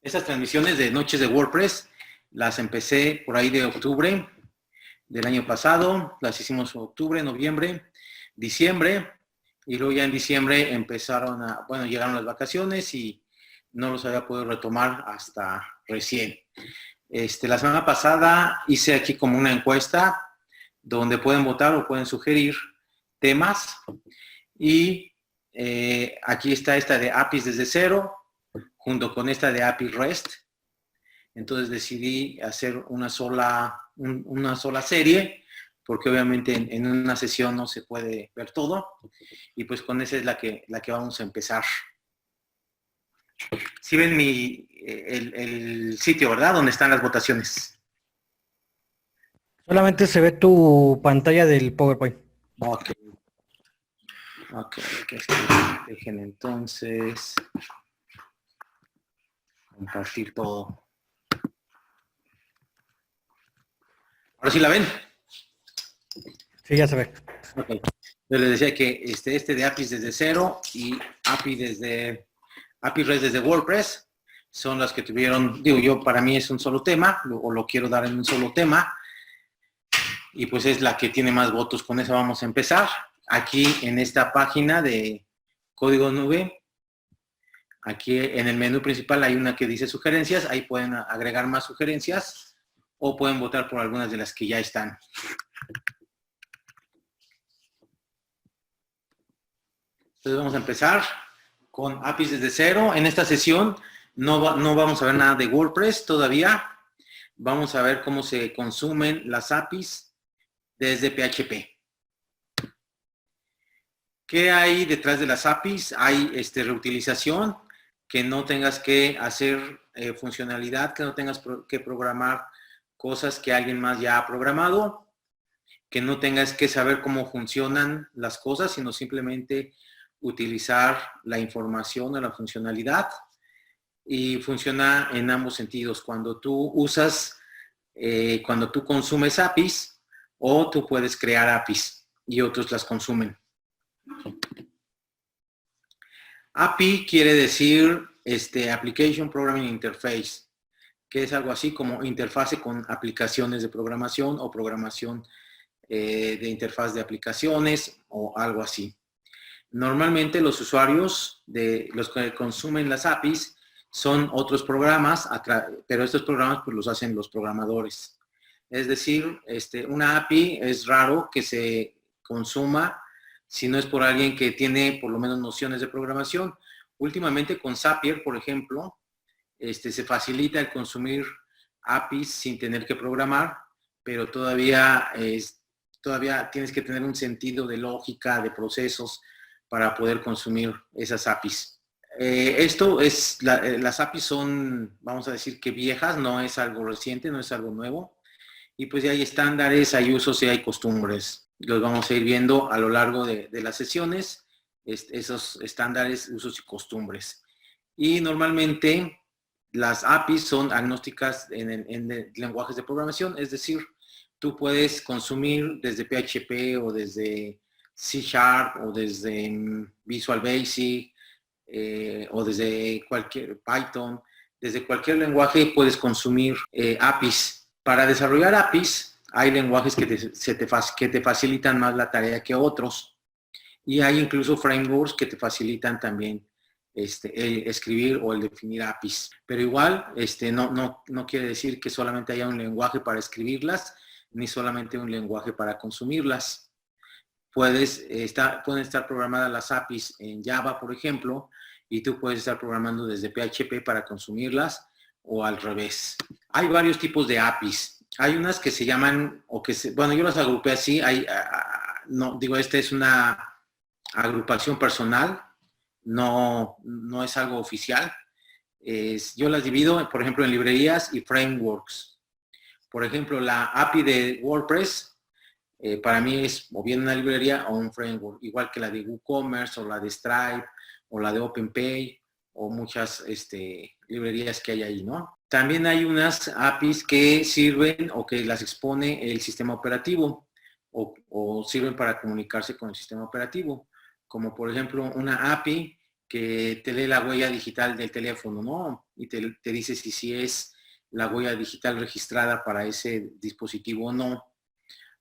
Estas transmisiones de Noches de WordPress las empecé por ahí de octubre del año pasado, las hicimos en octubre, noviembre, diciembre, y luego ya en diciembre llegaron las vacaciones y no los había podido retomar hasta recién. La semana pasada hice aquí como una encuesta donde pueden votar o pueden sugerir temas y aquí está esta de APIs desde cero junto con esta de API REST. Entonces decidí hacer una sola serie porque obviamente en una sesión no se puede ver todo y pues con esa es la que vamos a empezar. Sí ven el sitio, ¿verdad? Donde están las votaciones. Solamente se ve tu pantalla del PowerPoint. Ok. Dejen entonces compartir todo. ¿Ahora sí la ven? Sí, ya se ve. Ok. Yo les decía que este de APIs desde cero y API REST desde WordPress son las que tuvieron, para mí es un solo tema, o lo quiero dar en un solo tema, y pues es la que tiene más votos. Con eso vamos a empezar. Aquí en esta página de Código Nube, aquí en el menú principal hay una que dice sugerencias, ahí pueden agregar más sugerencias o pueden votar por algunas de las que ya están. Entonces vamos a empezar con APIs desde cero. En esta sesión no vamos a ver nada de WordPress todavía. Vamos a ver cómo se consumen las APIs desde PHP. ¿Qué hay detrás de las APIs? Hay reutilización, que no tengas que hacer funcionalidad, que no tengas que programar cosas que alguien más ya ha programado, que no tengas que saber cómo funcionan las cosas, sino simplemente utilizar la información o la funcionalidad, y funciona en ambos sentidos. Cuando tú cuando tú consumes APIs, o tú puedes crear APIs y otros las consumen. API quiere decir Application Programming Interface, que es algo así como interfase con aplicaciones de programación o programación de interfaz de aplicaciones o algo así. Normalmente los usuarios, los que consumen las APIs, son otros programas, pero estos programas pues los hacen los programadores. Es decir, una API es raro que se consuma si no es por alguien que tiene por lo menos nociones de programación. Últimamente con Zapier, por ejemplo, se facilita el consumir APIs sin tener que programar, pero todavía tienes que tener un sentido de lógica, de procesos, para poder consumir esas APIs. Las APIs son, vamos a decir que viejas, no es algo reciente, no es algo nuevo. Y pues ya hay estándares, hay usos y hay costumbres. Los vamos a ir viendo a lo largo de las sesiones, esos estándares, usos y costumbres. Y normalmente las APIs son agnósticas en lenguajes de programación, es decir, tú puedes consumir desde PHP o desde C# o desde Visual Basic o desde cualquier Python, desde cualquier lenguaje puedes consumir APIs. Para desarrollar APIs hay lenguajes que te facilitan más la tarea que otros, y hay incluso frameworks que te facilitan también el escribir o el definir APIs. Pero igual no quiere decir que solamente haya un lenguaje para escribirlas, ni solamente un lenguaje para consumirlas. Pueden estar programadas las APIs en Java, por ejemplo, y tú puedes estar programando desde PHP para consumirlas, o al revés. Hay varios tipos de APIs. Hay unas que se llaman, bueno, yo las agrupé así. Esta es una agrupación personal, no es algo oficial. Yo las divido, por ejemplo, en librerías y frameworks. Por ejemplo, la API de WordPress, para mí es o bien una librería o un framework, igual que la de WooCommerce o la de Stripe o la de OpenPay o muchas librerías que hay ahí, ¿no? También hay unas APIs que sirven o que las expone el sistema operativo o sirven para comunicarse con el sistema operativo, como por ejemplo una API que te lee la huella digital del teléfono, ¿no? Y te dice si es la huella digital registrada para ese dispositivo o no.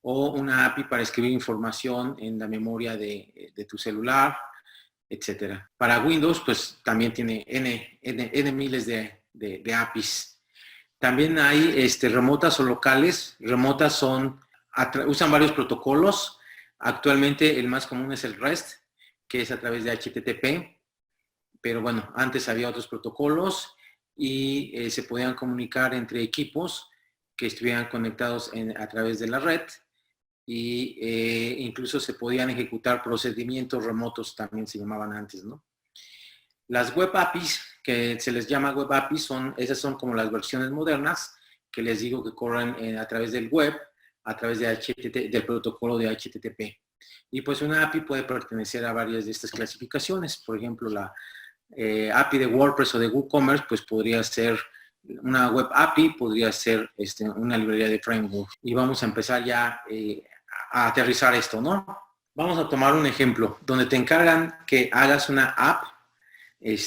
O una API para escribir información en la memoria de tu celular, etcétera. Para Windows, pues también tiene N miles de APIs. También hay remotas o locales. Remotas usan varios protocolos. Actualmente el más común es el REST, que es a través de HTTP. Pero bueno, antes había otros protocolos y se podían comunicar entre equipos que estuvieran conectados a través de la red y incluso se podían ejecutar procedimientos remotos, también se llamaban antes, ¿no? Las web APIs, que se les llama web APIs, esas son como las versiones modernas, que les digo que corren a través del web, a través de del protocolo de HTTP. Y pues una API puede pertenecer a varias de estas clasificaciones. Por ejemplo, la API de WordPress o de WooCommerce, pues podría ser una web API, podría ser una librería de framework. Y vamos a empezar ya a aterrizar esto, ¿no? Vamos a tomar un ejemplo donde te encargan que hagas una app.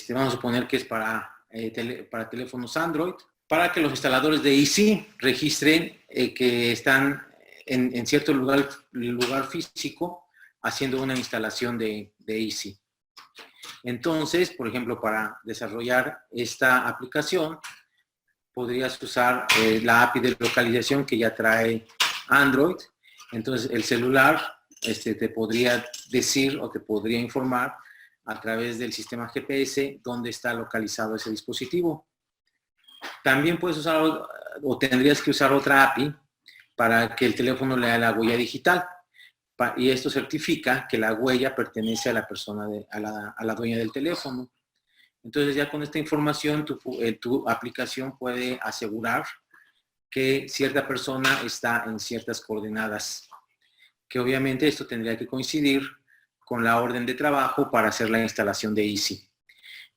Vamos a suponer que es para teléfonos Android, para que los instaladores de Easy registren que están en cierto lugar físico haciendo una instalación de Easy. Entonces, por ejemplo, para desarrollar esta aplicación, podrías usar la API de localización que ya trae Android. Entonces, el celular te podría decir o te podría informar a través del sistema GPS dónde está localizado ese dispositivo. También puedes usar o tendrías que usar otra API para que el teléfono lea la huella digital. Y esto certifica que la huella pertenece a la persona, a la dueña del teléfono. Entonces ya con esta información tu aplicación puede asegurar que cierta persona está en ciertas coordenadas. Que obviamente esto tendría que coincidir con la orden de trabajo para hacer la instalación de Easy.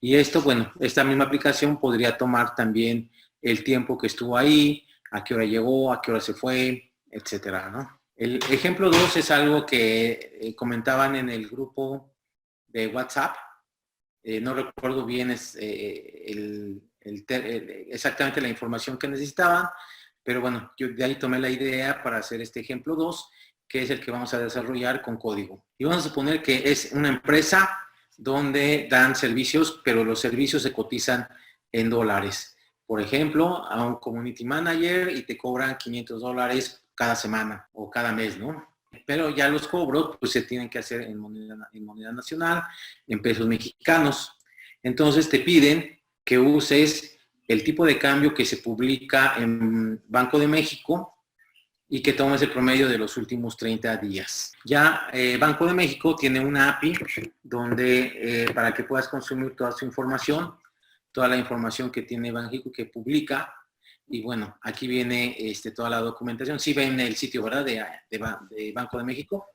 Y esto, bueno, esta misma aplicación podría tomar también el tiempo que estuvo ahí, a qué hora llegó, a qué hora se fue, etcétera, ¿no? El ejemplo 2 es algo que comentaban en el grupo de WhatsApp. No recuerdo bien exactamente la información que necesitaban, pero bueno, yo de ahí tomé la idea para hacer este ejemplo 2, que es el que vamos a desarrollar con código. Y vamos a suponer que es una empresa donde dan servicios, pero los servicios se cotizan en dólares. Por ejemplo, a un community manager y te cobran $500 cada semana o cada mes, ¿no? Pero ya los cobros pues se tienen que hacer en moneda nacional, en pesos mexicanos. Entonces te piden que uses el tipo de cambio que se publica en Banco de México y que tomes el promedio de los últimos 30 días. Ya Banco de México tiene una API donde para que puedas consumir toda su información, toda la información que tiene Banxico que publica. Y bueno, aquí viene toda la documentación. Sí ven el sitio, ¿verdad? De Banco de México.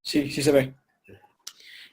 Sí, sí se ve.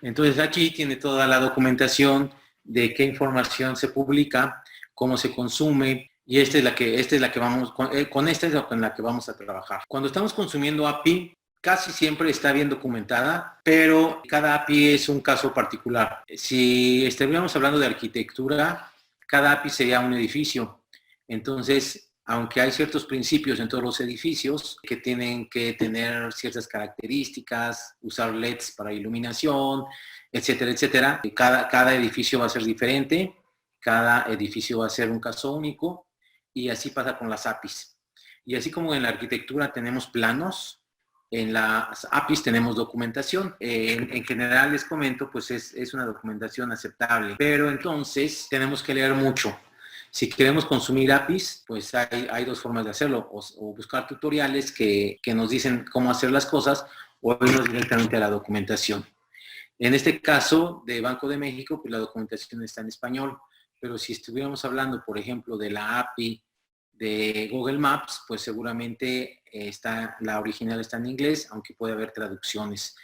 Entonces aquí tiene toda la documentación de qué información se publica, cómo se consume, y esta es la que vamos, con esta es con la que vamos a trabajar. Cuando estamos consumiendo API, casi siempre está bien documentada, pero cada API es un caso particular. Si estuviéramos hablando de arquitectura, cada API sería un edificio. Entonces, aunque hay ciertos principios en todos los edificios que tienen que tener ciertas características, usar LEDs para iluminación, etcétera, etcétera, cada edificio va a ser diferente, cada edificio va a ser un caso único, y así pasa con las APIs. Y así como en la arquitectura tenemos planos, en las APIs tenemos documentación. En general les comento, pues es una documentación aceptable, pero entonces tenemos que leer mucho. Si queremos consumir APIs, pues hay dos formas de hacerlo, o buscar tutoriales que nos dicen cómo hacer las cosas, o irnos directamente a la documentación. En este caso de Banco de México, pues la documentación está en español, pero si estuviéramos hablando, por ejemplo, de la API de Google Maps, pues seguramente la original está en inglés, aunque puede haber traducciones.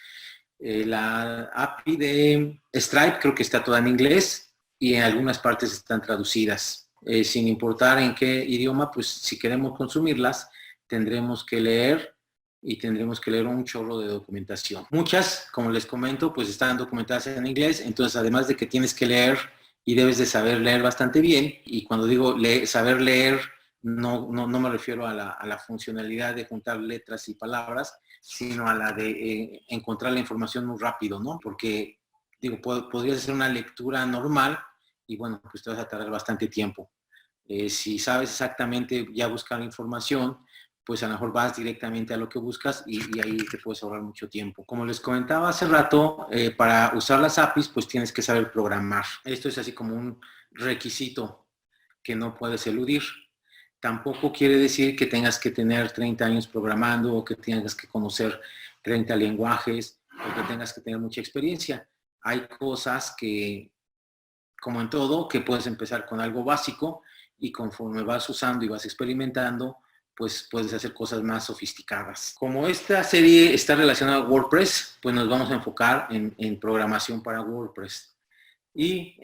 La API de Stripe creo que está toda en inglés y en algunas partes están traducidas. Sin importar en qué idioma, pues si queremos consumirlas, tendremos que leer y tendremos que leer un chorro de documentación. Muchas, como les comento, pues están documentadas en inglés, entonces además de que tienes que leer y debes de saber leer bastante bien, y cuando digo saber leer, no me refiero a la funcionalidad de juntar letras y palabras, sino a la de encontrar la información muy rápido, ¿no? Porque, digo, podrías hacer una lectura normal y bueno, pues te vas a tardar bastante tiempo. Si sabes exactamente ya buscar información, pues a lo mejor vas directamente a lo que buscas y ahí te puedes ahorrar mucho tiempo. Como les comentaba hace rato, para usar las APIs, pues tienes que saber programar. Esto es así como un requisito que no puedes eludir. Tampoco quiere decir que tengas que tener 30 años programando o que tengas que conocer 30 lenguajes o que tengas que tener mucha experiencia. Hay cosas que, como en todo, que puedes empezar con algo básico y conforme vas usando y vas experimentando, pues puedes hacer cosas más sofisticadas. Como esta serie está relacionada a WordPress, pues nos vamos a enfocar en programación para WordPress. Y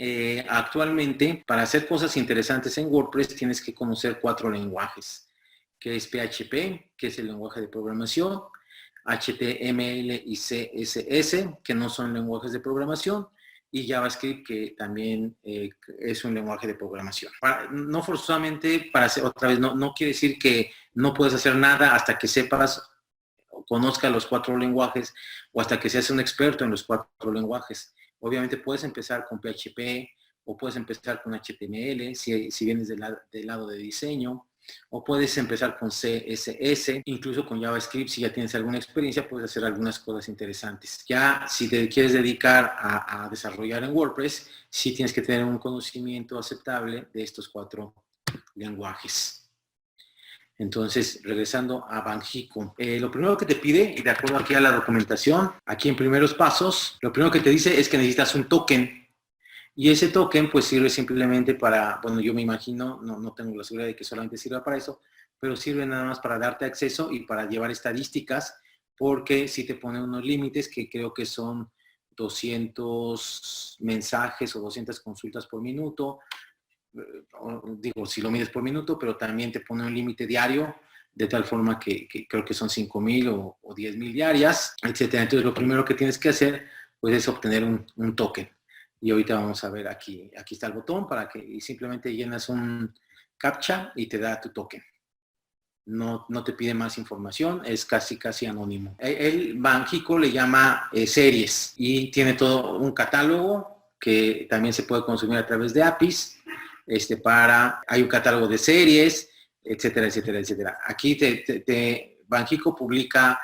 actualmente, para hacer cosas interesantes en WordPress, tienes que conocer 4 lenguajes, que es PHP, que es el lenguaje de programación, HTML y CSS, que no son lenguajes de programación, y JavaScript, que también es un lenguaje de programación. No forzosamente, para hacer, otra vez, no quiere decir que no puedes hacer nada hasta que sepas o conozcas los 4 lenguajes o hasta que seas un experto en los 4 lenguajes. Obviamente puedes empezar con PHP o puedes empezar con HTML si vienes del lado de diseño, o puedes empezar con CSS, incluso con JavaScript. Si ya tienes alguna experiencia, puedes hacer algunas cosas interesantes. Ya si te quieres dedicar a desarrollar en WordPress, sí tienes que tener un conocimiento aceptable de estos 4 lenguajes. Entonces, regresando a Banxico, lo primero que te pide, y de acuerdo aquí a la documentación, aquí en primeros pasos, lo primero que te dice es que necesitas un token. Y ese token pues sirve simplemente para, bueno, yo me imagino, no tengo la seguridad de que solamente sirva para eso, pero sirve nada más para darte acceso y para llevar estadísticas, porque sí te pone unos límites que creo que son 200 mensajes o 200 consultas por minuto. Digo, si lo mides por minuto, pero también te pone un límite diario, de tal forma que creo que son 5,000 o 10,000 diarias, etcétera. Entonces, lo primero que tienes que hacer, pues, es obtener un token. Y ahorita vamos a ver aquí está el botón para que simplemente llenas un captcha y te da tu token. No te pide más información, es casi anónimo. El Banxico le llama series y tiene todo un catálogo que también se puede consumir a través de APIs. Hay un catálogo de series, etcétera, etcétera, etcétera. Aquí Banxico publica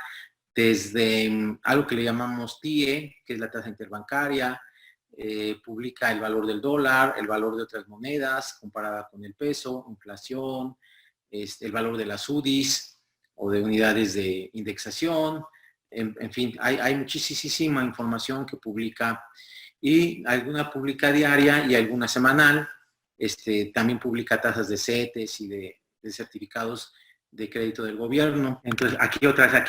desde algo que le llamamos TIE, que es la tasa interbancaria, publica el valor del dólar, el valor de otras monedas comparada con el peso, inflación, el valor de las UDIs o de unidades de indexación, en fin, hay muchísima información que publica, y alguna publica diaria y alguna semanal. También publica tasas de CETES y de certificados de crédito del gobierno. Entonces, aquí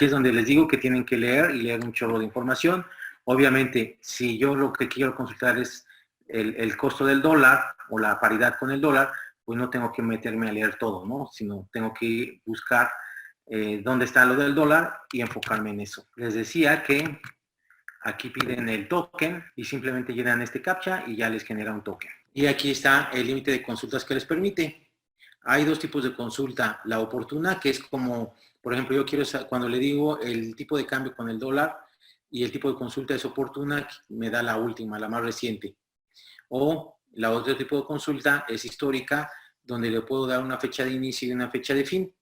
es donde les digo que tienen que leer y leer un chorro de información. Obviamente, si yo lo que quiero consultar es el costo del dólar o la paridad con el dólar, pues no tengo que meterme a leer todo, ¿no? Sino tengo que buscar dónde está lo del dólar y enfocarme en eso. Les decía que aquí piden el token y simplemente llenan este captcha y ya les genera un token. Y aquí está el límite de consultas que les permite. Hay 2 tipos de consulta. La oportuna, que es como, por ejemplo, yo quiero saber, cuando le digo el tipo de cambio con el dólar y el tipo de consulta es oportuna, me da la última, la más reciente. O la otro tipo de consulta es histórica, donde le puedo dar una fecha de inicio y una fecha de fin.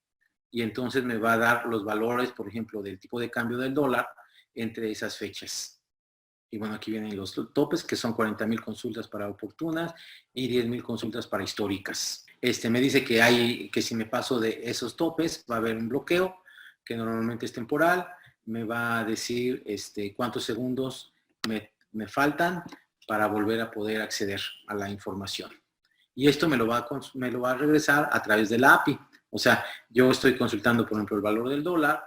Y entonces me va a dar los valores, por ejemplo, del tipo de cambio del dólar entre esas fechas. Y bueno, aquí vienen los topes, que son 40,000 consultas para oportunas y 10,000 consultas para históricas. Me dice que si me paso de esos topes va a haber un bloqueo, que normalmente es temporal. Me va a decir cuántos segundos me faltan para volver a poder acceder a la información. Y esto me lo va a regresar a través de la API. O sea, yo estoy consultando, por ejemplo, el valor del dólar,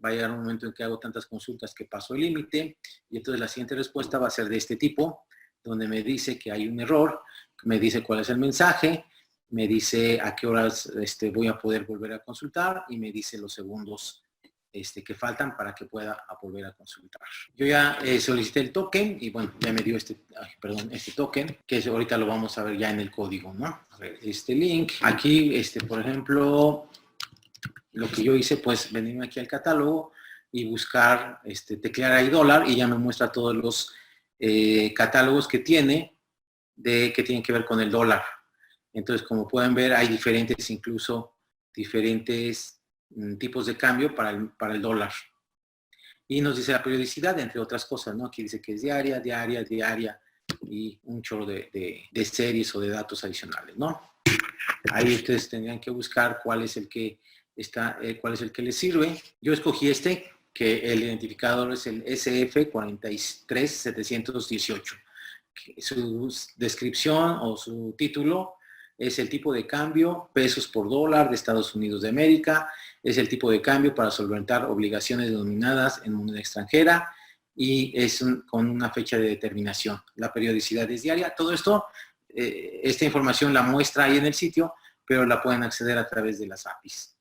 va a llegar un momento en que hago tantas consultas que paso el límite, y entonces la siguiente respuesta va a ser de este tipo, donde me dice que hay un error, me dice cuál es el mensaje, me dice a qué horas voy a poder volver a consultar, y me dice los segundos que faltan para que pueda volver a consultar. Yo ya solicité el token y bueno, ya me dio este token, que ahorita lo vamos a ver ya en el código, ¿no? A ver, este link. Aquí, por ejemplo, lo que yo hice, pues venirme aquí al catálogo y buscar, teclear ahí dólar y ya me muestra todos los catálogos que tiene, que tienen que ver con el dólar. Entonces, como pueden ver, hay incluso diferentes tipos de cambio para el dólar. Y nos dice la periodicidad, entre otras cosas, ¿no? Aquí dice que es diaria, y un chorro de series o de datos adicionales, ¿no? Ahí ustedes tendrían que buscar cuál es el que les sirve. Yo escogí que el identificador es el SF43718. Su descripción o su título es el tipo de cambio, pesos por dólar de Estados Unidos de América, es el tipo de cambio para solventar obligaciones denominadas en moneda extranjera y es con una fecha de determinación. La periodicidad es diaria. Todo esto, esta información la muestra ahí en el sitio, pero la pueden acceder a través de las APIs.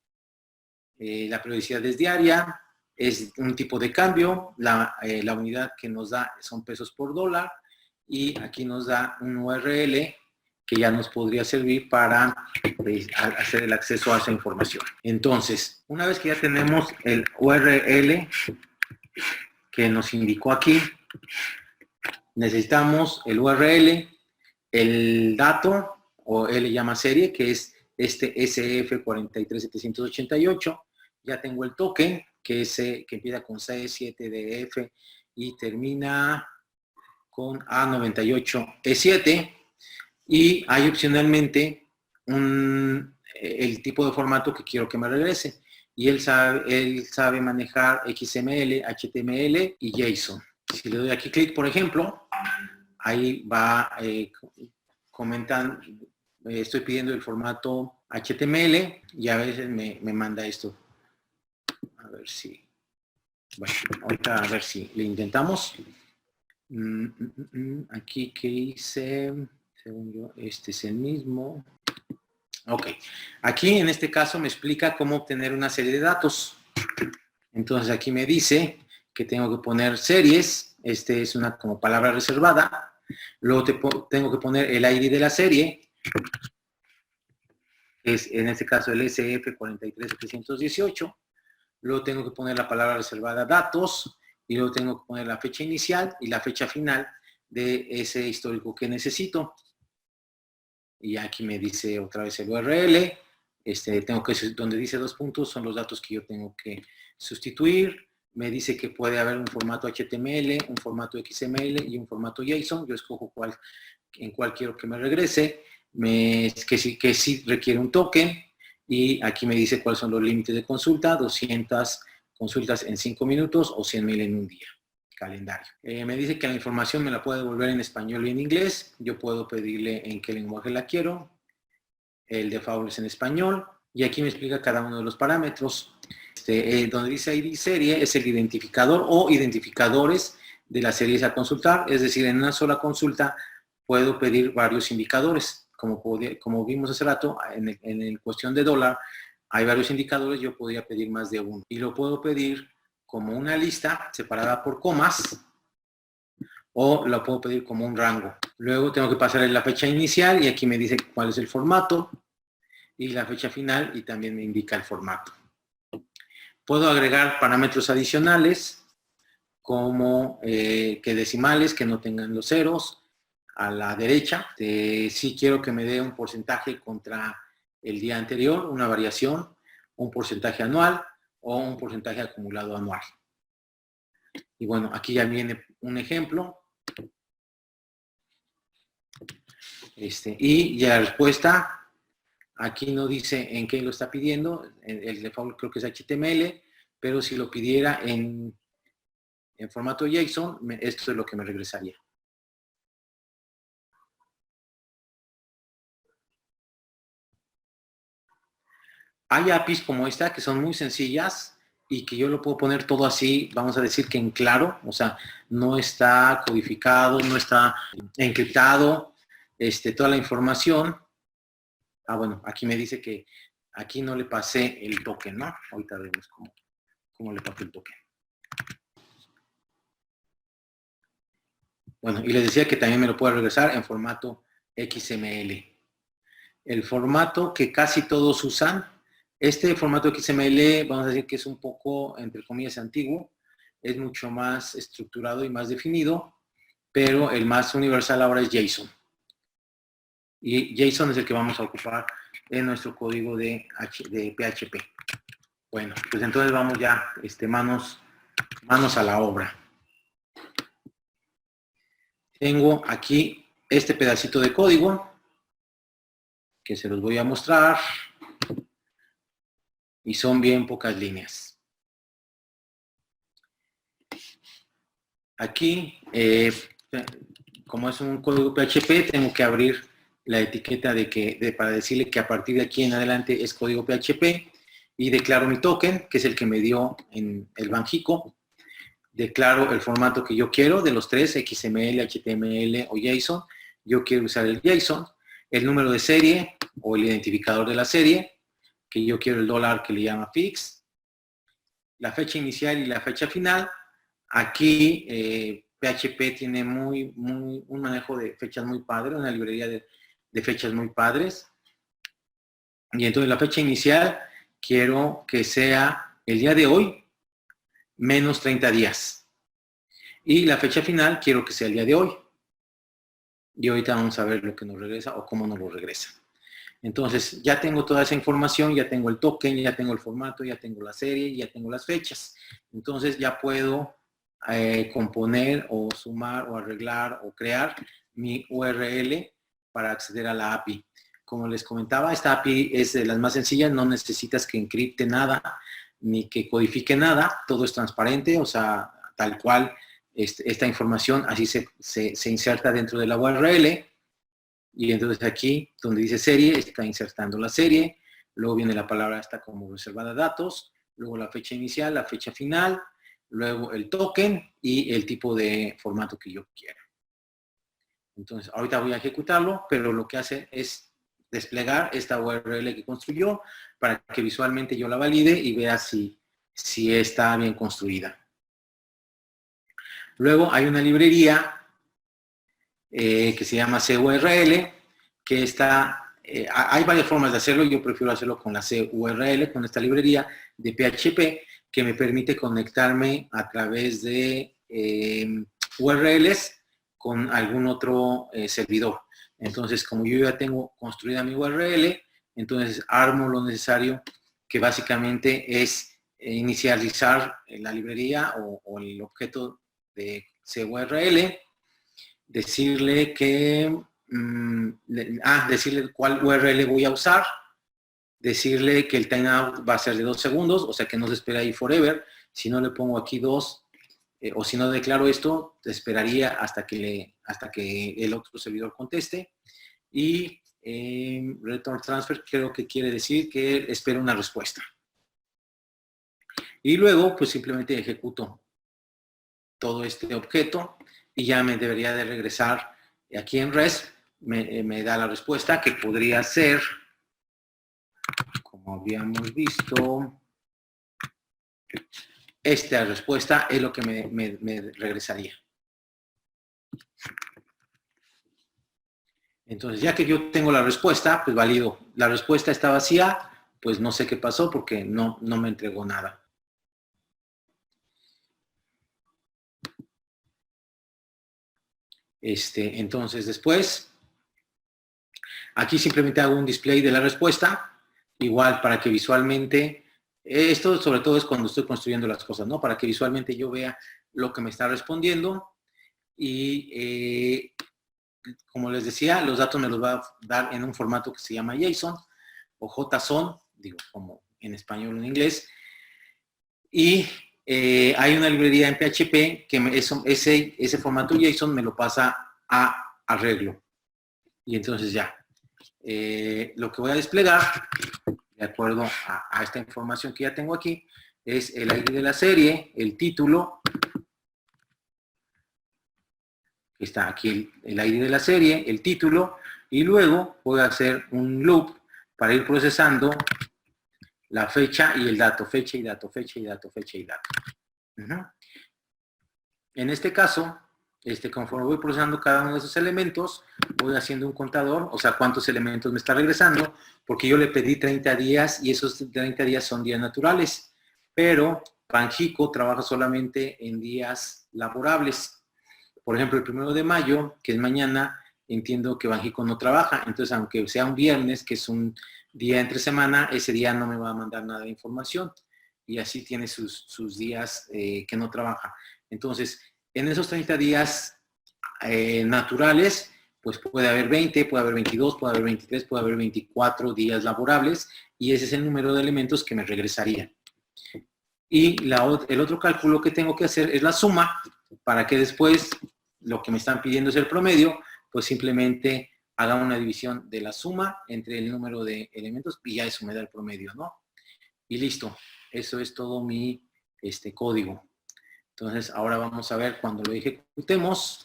La periodicidad es diaria, es un tipo de cambio, la unidad que nos da son pesos por dólar y aquí nos da un URL que ya nos podría servir para hacer el acceso a esa información. Entonces, una vez que ya tenemos el URL que nos indicó aquí, necesitamos el URL, el dato, o él le llama serie, que es este SF43788. Ya tengo el token, que empieza con C7DF y termina con A98E7. Y hay opcionalmente el tipo de formato que quiero que me regrese. Y él sabe manejar XML, HTML y JSON. Si le doy aquí clic, por ejemplo, ahí va comentando, estoy pidiendo el formato HTML y a veces me manda esto. A ver si, bueno, ahorita a ver si le intentamos. Aquí que hice, según yo, este es el mismo. Ok, aquí en este caso me explica cómo obtener una serie de datos. Entonces aquí me dice que tengo que poner series, es una como palabra reservada. Luego tengo que poner el ID de la serie, es en este caso el SF43718. Luego tengo que poner la palabra reservada datos y luego tengo que poner la fecha inicial y la fecha final de ese histórico que necesito. Y aquí me dice otra vez el URL, donde dice 2 puntos son los datos que yo tengo que sustituir. Me dice que puede haber un formato HTML, un formato XML y un formato JSON. Yo escojo en cuál quiero que me regrese. Que sí requiere un token. Y aquí me dice cuáles son los límites de consulta, 200 consultas en 5 minutos o 100,000 en un día. Calendario. Me dice que la información me la puede devolver en español y en inglés. Yo puedo pedirle en qué lenguaje la quiero. El default es en español. Y aquí me explica cada uno de los parámetros. Donde dice ID serie es el identificador o identificadores de las series a consultar. Es decir, en una sola consulta puedo pedir varios indicadores. Como vimos hace rato, en cuestión de dólar, hay varios indicadores, yo podría pedir más de uno. Y lo puedo pedir como una lista separada por comas o lo puedo pedir como un rango. Luego tengo que pasarle la fecha inicial y aquí me dice cuál es el formato y la fecha final y también me indica el formato. Puedo agregar parámetros adicionales como que decimales que no tengan los ceros a la derecha. Si quiero que me dé un porcentaje contra el día anterior, una variación, un porcentaje anual o un porcentaje acumulado anual. Y bueno, aquí ya viene un ejemplo. Y ya la respuesta, aquí no dice en qué lo está pidiendo, el default creo que es HTML, pero si lo pidiera en formato JSON, esto es lo que me regresaría. Hay APIs como esta que son muy sencillas y que yo lo puedo poner todo así, vamos a decir que en claro, o sea, no está codificado, no está encriptado, toda la información. Bueno, aquí me dice que aquí no le pasé el token, ¿no? Ahorita vemos cómo cómo le paso el token. Bueno, y les decía que también me lo puedo regresar en formato XML. El formato que casi todos usan, este formato XML, vamos a decir que es un poco, entre comillas, antiguo, es mucho más estructurado y más definido, pero el más universal ahora es JSON. Y JSON es el que vamos a ocupar en nuestro código de PHP. Bueno, pues entonces vamos ya, manos a la obra. Tengo aquí este pedacito de código que se los voy a mostrar y son bien pocas líneas. Aquí, como es un código PHP, tengo que abrir la etiqueta para decirle que a partir de aquí en adelante es código PHP y declaro mi token, que es el que me dio en el Banxico. Declaro el formato que yo quiero de los tres, XML, HTML o JSON. Yo quiero usar el JSON, el número de serie o el identificador de la serie, que yo quiero el dólar que le llama fix, la fecha inicial y la fecha final. Aquí PHP tiene un manejo de fechas muy padre, una librería de fechas muy padres. Y entonces la fecha inicial quiero que sea el día de hoy menos 30 días. Y la fecha final quiero que sea el día de hoy. Y ahorita vamos a ver lo que nos regresa o cómo nos lo regresa. Entonces, ya tengo toda esa información, ya tengo el token, ya tengo el formato, ya tengo la serie, ya tengo las fechas. Entonces, ya puedo componer o sumar o arreglar o crear mi URL para acceder a la API. Como les comentaba, esta API es de las más sencillas, no necesitas que encripte nada ni que codifique nada, todo es transparente, o sea, tal cual esta información así se inserta dentro de la URL. Y entonces aquí, donde dice serie, está insertando la serie, luego viene la palabra esta como reservada datos, luego la fecha inicial, la fecha final, luego el token y el tipo de formato que yo quiera. Entonces, ahorita voy a ejecutarlo, pero lo que hace es desplegar esta URL que construyó para que visualmente yo la valide y vea si está bien construida. Luego hay una librería que se llama CURL, que está, hay varias formas de hacerlo, yo prefiero hacerlo con la CURL, con esta librería de PHP, que me permite conectarme a través de URLs con algún otro servidor. Entonces, como yo ya tengo construida mi URL, entonces armo lo necesario, que básicamente es inicializar la librería o el objeto de CURL, decirle que, decirle cuál URL voy a usar, decirle que el timeout va a ser de 2 segundos, o sea que no se espera ahí forever. Si no le pongo aquí 2, o si no declaro esto, esperaría hasta que el otro servidor conteste. Y return transfer creo que quiere decir que espera una respuesta. Y luego, pues simplemente ejecuto todo este objeto y ya me debería de regresar aquí en REST, me da la respuesta que podría ser, como habíamos visto, esta respuesta es lo que me regresaría. Entonces, ya que yo tengo la respuesta, pues valido. La respuesta está vacía, pues no sé qué pasó porque no me entregó nada. Entonces, después, aquí simplemente hago un display de la respuesta, igual para que visualmente, esto sobre todo es cuando estoy construyendo las cosas, ¿no? Para que visualmente yo vea lo que me está respondiendo y como les decía, los datos me los va a dar en un formato que se llama JSON o JSON, digo, como en español o en inglés. Y hay una librería en PHP que ese formato JSON me lo pasa a arreglo. Y entonces ya, lo que voy a desplegar, de acuerdo a esta información que ya tengo aquí, es el ID de la serie, el título, está aquí el ID de la serie, el título, y luego voy a hacer un loop para ir procesando la fecha y el dato, fecha y dato, fecha y dato, fecha y dato. Uh-huh. En este caso, conforme voy procesando cada uno de esos elementos, voy haciendo un contador, o sea, cuántos elementos me está regresando, porque yo le pedí 30 días y esos 30 días son días naturales, pero Banxico trabaja solamente en días laborables. Por ejemplo, el 1 de mayo, que es mañana, entiendo que Banxico no trabaja, entonces aunque sea un viernes, que es un día entre semana, ese día no me va a mandar nada de información y así tiene sus días que no trabaja. Entonces, en esos 30 días naturales, pues puede haber 20, puede haber 22, puede haber 23, puede haber 24 días laborables y ese es el número de elementos que me regresaría. Y el otro cálculo que tengo que hacer es la suma para que después lo que me están pidiendo es el promedio, pues simplemente haga una división de la suma entre el número de elementos y ya eso me da el promedio, ¿no? Y listo, eso es todo mi código. Entonces, ahora vamos a ver cuando lo ejecutemos.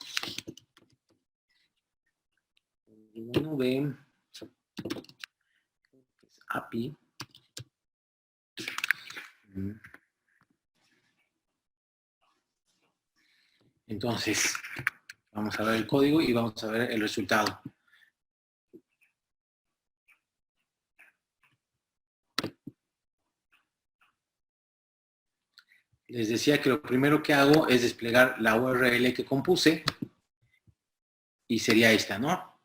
Uno ve API. Entonces, vamos a ver el código y vamos a ver el resultado. Les decía que lo primero que hago es desplegar la URL que compuse y sería esta, ¿no?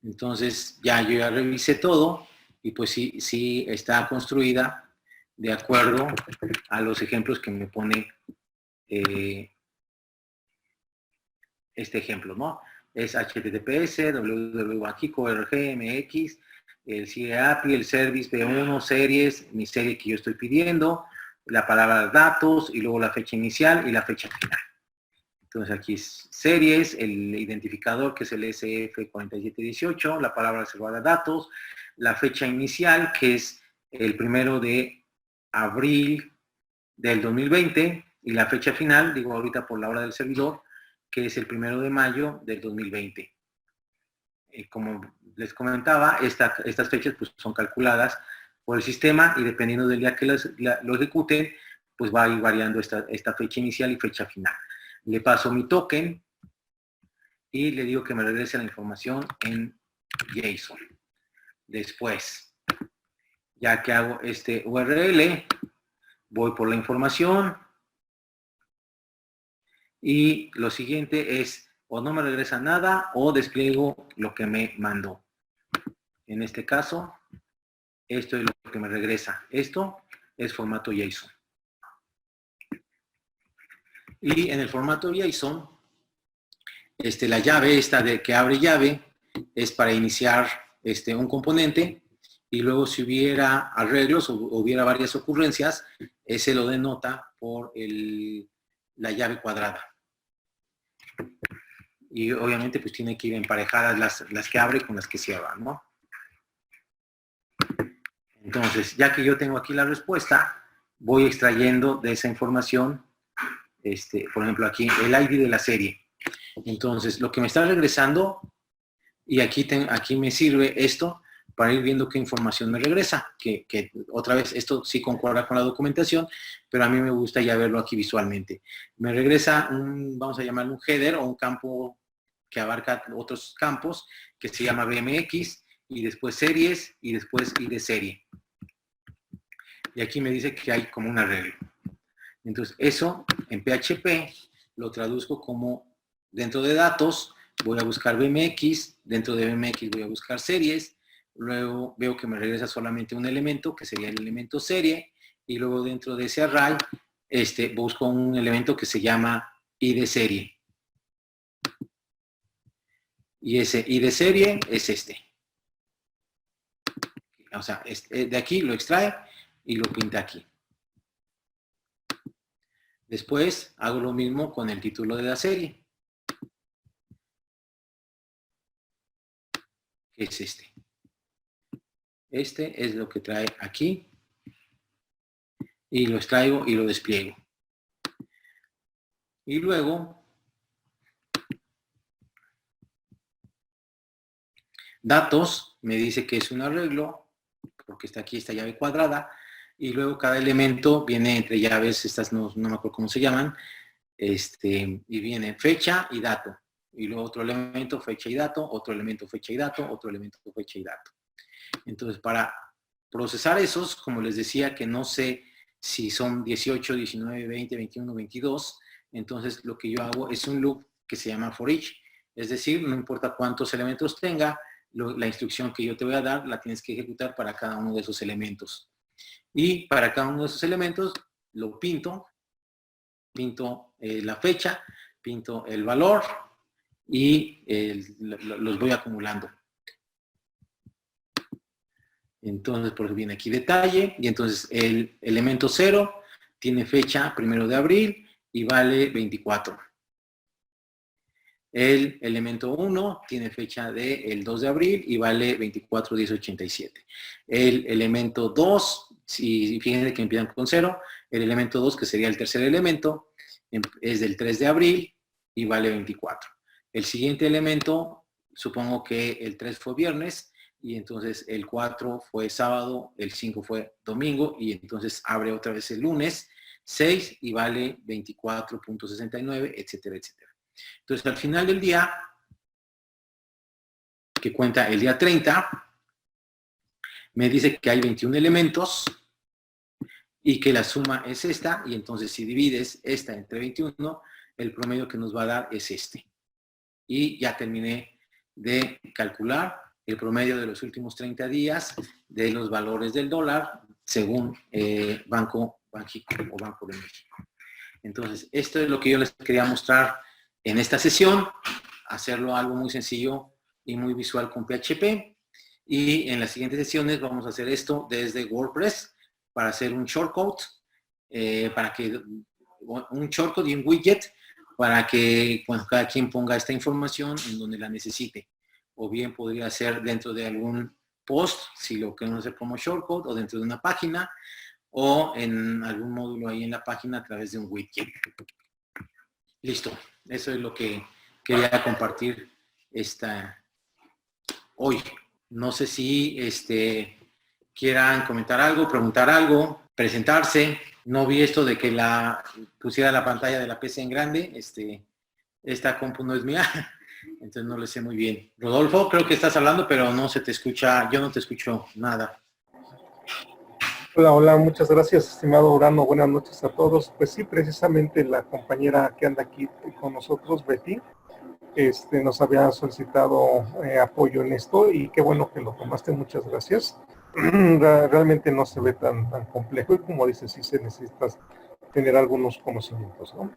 Entonces, yo ya revisé todo y pues sí está construida de acuerdo a los ejemplos que me pone este ejemplo, ¿no? Es HTTPS, www.banxico, ORG, MX, el CIE API, el service B1, series, mi serie que yo estoy pidiendo, la palabra datos y luego la fecha inicial y la fecha final. Entonces aquí es series, el identificador que es el SF4718, la palabra reservada datos, la fecha inicial que es el 1 de abril del 2020 y la fecha final, digo ahorita por la hora del servidor, que es el 1 de mayo del 2020. Como les comentaba, estas fechas pues, son calculadas por el sistema y dependiendo del día que lo ejecuten, pues va a ir variando esta fecha inicial y fecha final. Le paso mi token y le digo que me regrese la información en JSON. Después, ya que hago este URL, voy por la información y lo siguiente es o no me regresa nada o despliego lo que me mandó. En este caso, esto es lo que me regresa. Esto es formato JSON. Y en el formato JSON, la llave esta de que abre llave es para iniciar un componente y luego si hubiera arreglos o hubiera varias ocurrencias, ese lo denota por la llave cuadrada. Y obviamente pues tiene que ir emparejadas las que abre con las que cierra, ¿no? Entonces, ya que yo tengo aquí la respuesta, voy extrayendo de esa información, por ejemplo aquí, el ID de la serie. Entonces, lo que me está regresando, y aquí me sirve esto para ir viendo qué información me regresa, que otra vez, esto sí concuerda con la documentación, pero a mí me gusta ya verlo aquí visualmente. Me regresa vamos a llamarlo un header o un campo que abarca otros campos, que se llama BMX, y después series, y después ID serie. Y aquí me dice que hay como un arreglo. Entonces, eso en PHP lo traduzco como dentro de datos, voy a buscar BMX, dentro de BMX voy a buscar series, luego veo que me regresa solamente un elemento, que sería el elemento serie, y luego dentro de ese array, busco un elemento que se llama ID serie. Y ese ID serie es este. O sea, de aquí lo extrae y lo pinta aquí. Después hago lo mismo con el título de la serie. Que es este. Este es lo que trae aquí. Y lo extraigo y lo despliego. Y luego, datos, me dice que es un arreglo, porque está aquí esta llave cuadrada. y luego cada elemento viene entre llaves, estas no me acuerdo cómo se llaman, y viene fecha y dato. Y luego otro elemento, fecha y dato, otro elemento, fecha y dato, otro elemento, fecha y dato. Entonces, para procesar esos, como les decía, que no sé si son 18, 19, 20, 21, 22, entonces lo que yo hago es un loop que se llama for each. Es decir, no importa cuántos elementos tenga, la instrucción que yo te voy a dar la tienes que ejecutar para cada uno de esos elementos. Y para cada uno de esos elementos lo pinto la fecha, pinto el valor y los voy acumulando. Entonces, por eso viene aquí detalle, y entonces el elemento 0 tiene fecha 1 de abril y vale 24. El elemento 1 tiene fecha del 2 de abril y vale 24,10,87. El elemento 2, si fíjense que empiezan con 0, el elemento 2, que sería el tercer elemento, es del 3 de abril y vale 24. El siguiente elemento, supongo que el 3 fue viernes, y entonces el 4 fue sábado, el 5 fue domingo, y entonces abre otra vez el lunes, 6 y vale 24,69, etcétera, etcétera. Entonces, al final del día, que cuenta el día 30, me dice que hay 21 elementos y que la suma es esta, y entonces si divides esta entre 21, el promedio que nos va a dar es este. Y ya terminé de calcular el promedio de los últimos 30 días de los valores del dólar según Banxico o Banco de México. Entonces, esto es lo que yo les quería mostrar en esta sesión, hacerlo algo muy sencillo y muy visual con PHP. Y en las siguientes sesiones vamos a hacer esto desde WordPress para hacer un shortcode, un shortcode y un widget para que cada quien ponga esta información en donde la necesite. O bien podría ser dentro de algún post, si lo queremos hacer como shortcode, o dentro de una página, o en algún módulo ahí en la página a través de un widget. Listo. Eso es lo que quería compartir hoy. No sé si quieran comentar algo, preguntar algo, presentarse. No vi esto de que pusiera la pantalla de la PC en grande. Esta compu no es mía. Entonces no lo sé muy bien. Rodolfo, creo que estás hablando, pero no se te escucha, yo no te escucho nada. Hola, hola, muchas gracias, estimado Urano. Buenas noches a todos. Pues sí, precisamente la compañera que anda aquí con nosotros, Betty, nos había solicitado apoyo en esto, y qué bueno que lo tomaste, muchas gracias. Realmente no se ve tan complejo, y como dices, sí se necesita tener algunos conocimientos, ¿no?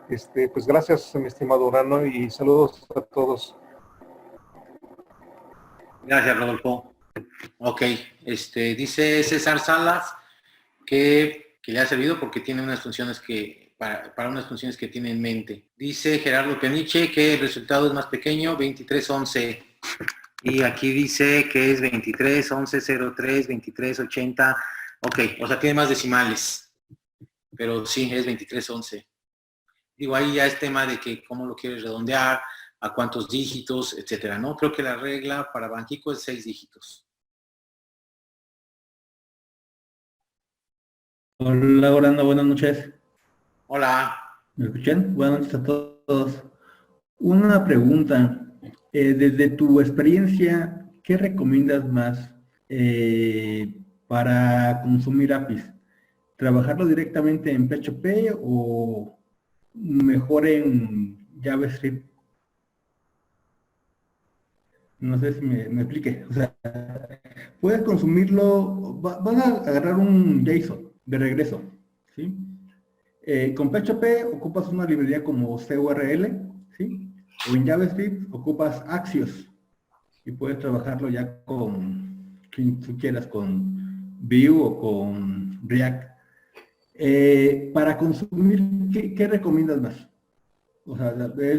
Pues gracias, mi estimado Urano, y saludos a todos. Gracias, Rodolfo. Ok, dice César Salas que le ha servido porque tiene unas funciones para unas funciones que tiene en mente. Dice Gerardo Peniche que el resultado es más pequeño, 2311. Y aquí dice que es 231103, 2380. Ok, o sea, tiene más decimales. Pero sí, es 2311. Digo, ahí ya es tema de que cómo lo quieres redondear, a cuántos dígitos, etcétera, ¿no? Creo que la regla para Banxico es 6 dígitos. Hola, Orlando, buenas noches. Hola. ¿Me escuchan? Buenas noches a todos. Una pregunta. Desde tu experiencia, ¿qué recomiendas más para consumir APIs? ¿Trabajarlo directamente en PHP o mejor en JavaScript? No sé si me explique. O sea, puedes consumirlo, vas a agarrar un JSON de regreso, ¿sí? Con PHP ocupas una librería como CURL, ¿sí? O en JavaScript ocupas Axios y puedes trabajarlo ya con quien tú quieras, con Vue o con React. Para consumir, ¿qué recomiendas más? O sea,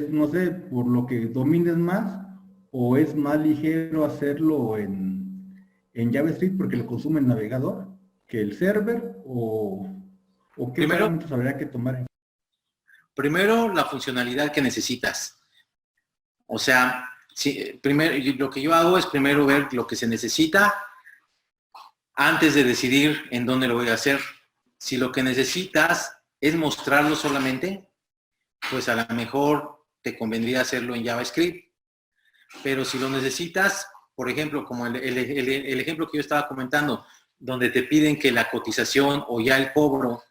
no sé, por lo que domines más, o es más ligero hacerlo en JavaScript porque lo consume el navegador que el server, o qué parámetros habría que tomar en... Primero, la funcionalidad que necesitas. O sea, primero, lo que yo hago es primero ver lo que se necesita antes de decidir en dónde lo voy a hacer. Si lo que necesitas es mostrarlo solamente, pues a lo mejor te convendría hacerlo en JavaScript. Pero si lo necesitas, por ejemplo, como el ejemplo que yo estaba comentando, donde te piden que la cotización o ya el cobro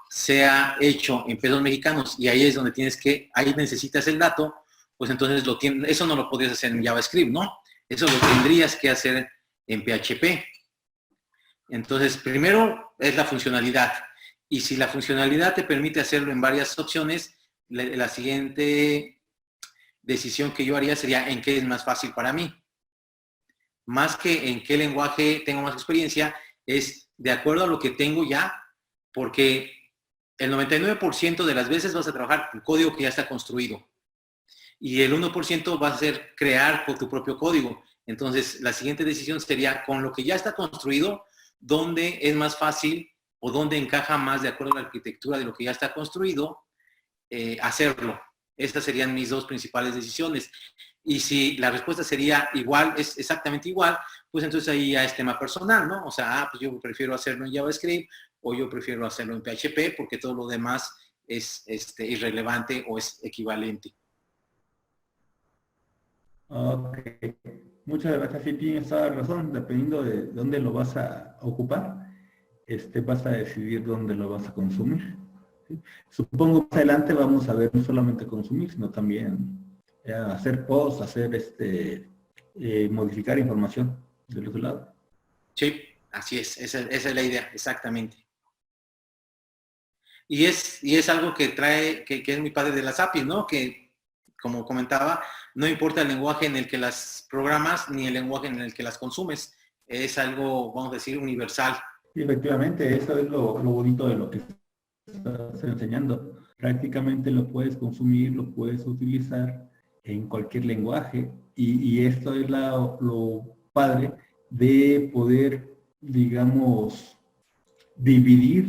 sea hecho en pesos mexicanos y ahí es donde ahí necesitas el dato, pues entonces eso no lo podrías hacer en JavaScript, ¿no? Eso lo tendrías que hacer en PHP. Entonces, primero es la funcionalidad. Y si la funcionalidad te permite hacerlo en varias opciones, la siguiente decisión que yo haría sería en qué es más fácil para mí. Más que en qué lenguaje tengo más experiencia, es de acuerdo a lo que tengo ya, porque el 99% de las veces vas a trabajar con código que ya está construido. Y el 1% va a ser crear con tu propio código. Entonces, la siguiente decisión sería con lo que ya está construido, dónde es más fácil o dónde encaja más de acuerdo a la arquitectura de lo que ya está construido, hacerlo. Estas serían mis dos principales decisiones. Y si la respuesta sería igual, es exactamente igual, pues entonces ahí ya es tema personal, ¿no? O sea, pues yo prefiero hacerlo en JavaScript o yo prefiero hacerlo en PHP porque todo lo demás es irrelevante o es equivalente. Ok. Muchas gracias. Sí, tienes toda la razón. Dependiendo de dónde lo vas a ocupar, vas a decidir dónde lo vas a consumir. ¿Sí? Supongo que más adelante vamos a ver no solamente consumir, sino también hacer posts, modificar información del otro lado. Sí, así es. Esa es la idea, exactamente. Y es algo que es muy padre de las APIs, ¿no? Que, como comentaba, no importa el lenguaje en el que las programas ni el lenguaje en el que las consumes. Es algo, vamos a decir, universal. Y efectivamente, eso es lo bonito de lo que estás enseñando. Prácticamente lo puedes consumir, lo puedes utilizar en cualquier lenguaje. Y esto es lo padre de poder, digamos, dividir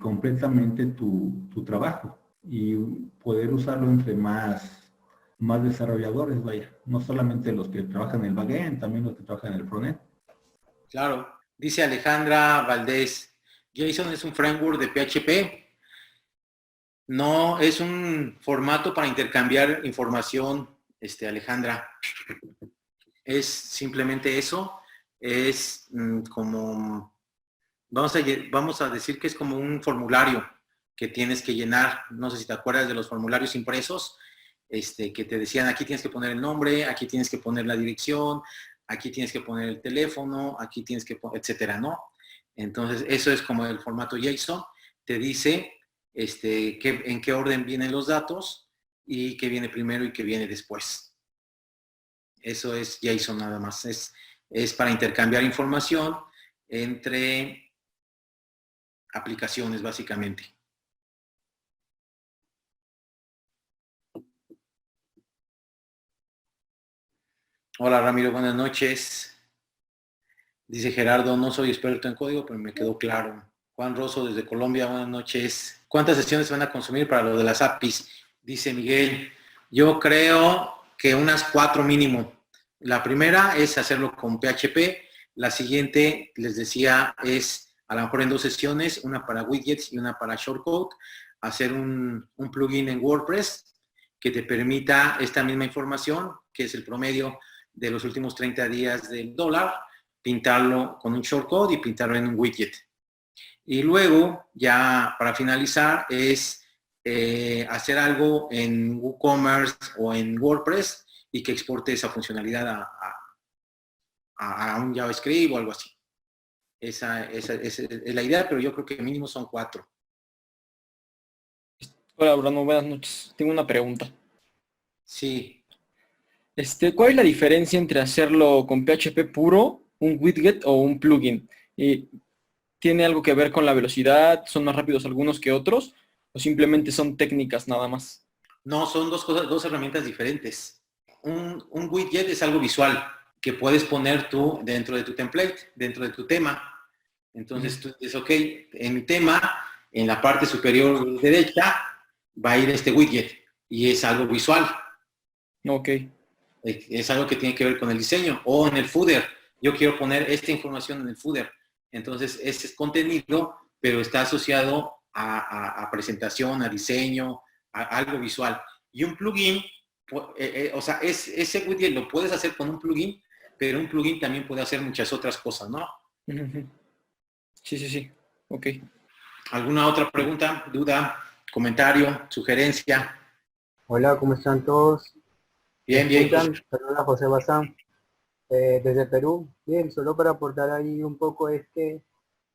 completamente tu trabajo y poder usarlo entre más desarrolladores, vaya, no solamente los que trabajan en el backend, también los que trabajan en el frontend. Claro. Dice Alejandra Valdés, JSON es un framework de PHP. No, es un formato para intercambiar información, Alejandra. Es simplemente eso. Es como, vamos a decir que es como un formulario que tienes que llenar. No sé si te acuerdas de los formularios impresos, que te decían aquí tienes que poner el nombre, aquí tienes que poner la dirección, aquí tienes que poner el teléfono, aquí tienes que poner, etcétera, ¿no? Entonces, eso es como el formato JSON. Te dice en qué orden vienen los datos y qué viene primero y qué viene después. Eso es JSON nada más. Es para intercambiar información entre aplicaciones, básicamente. Hola Ramiro, buenas noches. Dice Gerardo, no soy experto en código, pero me quedó claro. Juan Rosso desde Colombia, buenas noches. ¿Cuántas sesiones se van a consumir para lo de las APIs? Dice Miguel, yo creo que unas 4 mínimo. La primera es hacerlo con PHP. La siguiente, les decía, es a lo mejor en 2 sesiones, una para widgets y una para shortcode, hacer un plugin en WordPress que te permita esta misma información, que es el promedio de los últimos 30 días del dólar, pintarlo con un shortcode y pintarlo en un widget. Y luego, ya para finalizar, es hacer algo en WooCommerce o en WordPress y que exporte esa funcionalidad a un JavaScript o algo así. Esa es la idea, pero yo creo que mínimo son 4. Hola, Bruno, buenas noches. Tengo una pregunta. Sí. ¿Cuál es la diferencia entre hacerlo con PHP puro, un widget o un plugin? ¿Tiene algo que ver con la velocidad? ¿Son más rápidos algunos que otros? ¿O simplemente son técnicas nada más? No, son dos herramientas diferentes. Un widget es algo visual que puedes poner tú dentro de tu template, dentro de tu tema. Entonces tú dices, ok, en mi tema, en la parte superior derecha, va a ir este widget y es algo visual. Ok. Es algo que tiene que ver con el diseño. O en el footer, yo quiero poner esta información en el footer. Entonces, ese es contenido, pero está asociado a presentación, a diseño, a algo visual. Y un plugin, o sea, ese widget lo puedes hacer con un plugin, pero un plugin también puede hacer muchas otras cosas, ¿no? Ujú. Sí, sí, sí. Ok. ¿Alguna otra pregunta, duda, comentario, sugerencia? Hola, ¿cómo están todos? ¿Me Bien, bien. escuchan? Saluda José Bazán, desde Perú. Bien, solo para aportar ahí un poco es que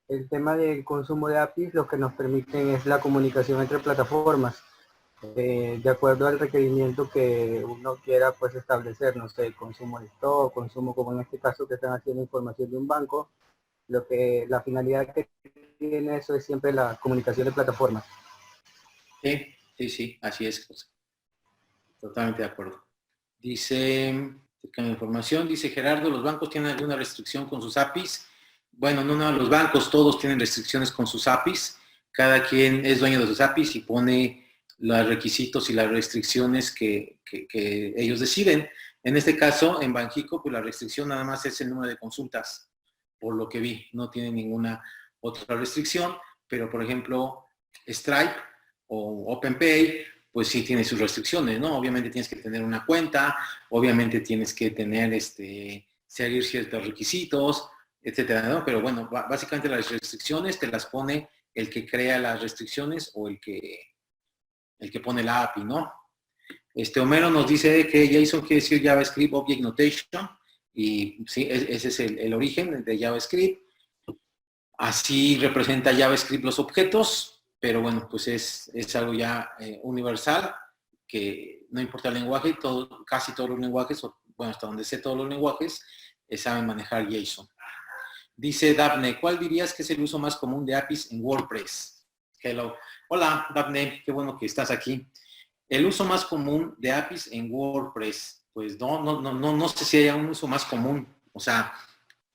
el tema del consumo de APIs lo que nos permiten es la comunicación entre plataformas, de acuerdo al requerimiento que uno quiera pues establecer, no sé, consumo de stock, consumo como en este caso que están haciendo información de un banco, la finalidad que tiene eso es siempre la comunicación de plataformas. Sí, sí, sí, así es, José. Totalmente de acuerdo. Dice, con información, dice Gerardo, ¿los bancos tienen alguna restricción con sus APIs? Bueno, no, los bancos todos tienen restricciones con sus APIs. Cada quien es dueño de sus APIs y pone los requisitos y las restricciones que ellos deciden. En este caso, en Banxico, pues la restricción nada más es el número de consultas, por lo que vi. No tiene ninguna otra restricción, pero por ejemplo, Stripe o OpenPay, pues sí tiene sus restricciones, ¿no? Obviamente tienes que tener una cuenta, obviamente tienes que tener, seguir ciertos requisitos, etcétera, ¿no? Pero bueno, básicamente las restricciones te las pone el que crea las restricciones o el que pone la API, ¿no? Homero nos dice que JSON quiere decir JavaScript Object Notation, y sí, ese es el origen de JavaScript. Así representa JavaScript los objetos, pero bueno, pues es algo ya universal, que no importa el lenguaje, casi todos los lenguajes, bueno, hasta donde sé todos los lenguajes, saben manejar JSON. Dice Daphne, ¿cuál dirías que es el uso más común de APIs en WordPress? Hello. Hola, Daphne, qué bueno que estás aquí. El uso más común de APIs en WordPress, pues no sé si haya un uso más común. O sea,